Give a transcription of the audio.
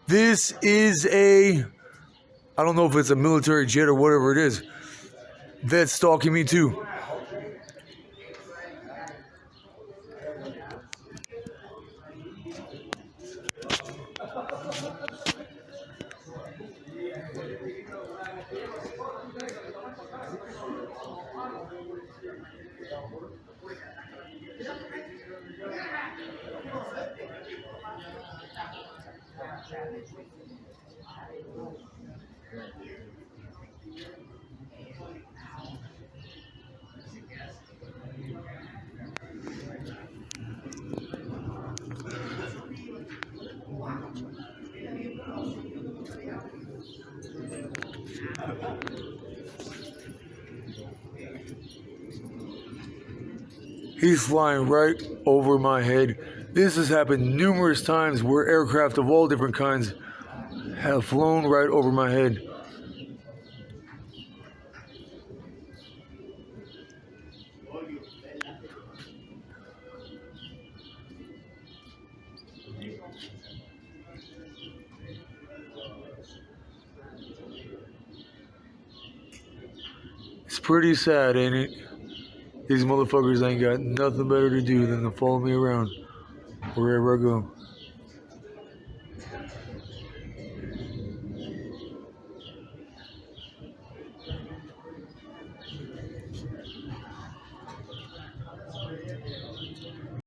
This is I don't know if it's a military jet or whatever it is, that's stalking me too. He's flying right over my head. This has happened numerous times where aircraft of all different kinds have flown right over my head. It's pretty sad, ain't it? These motherfuckers ain't got nothing better to do than to follow me around wherever I go.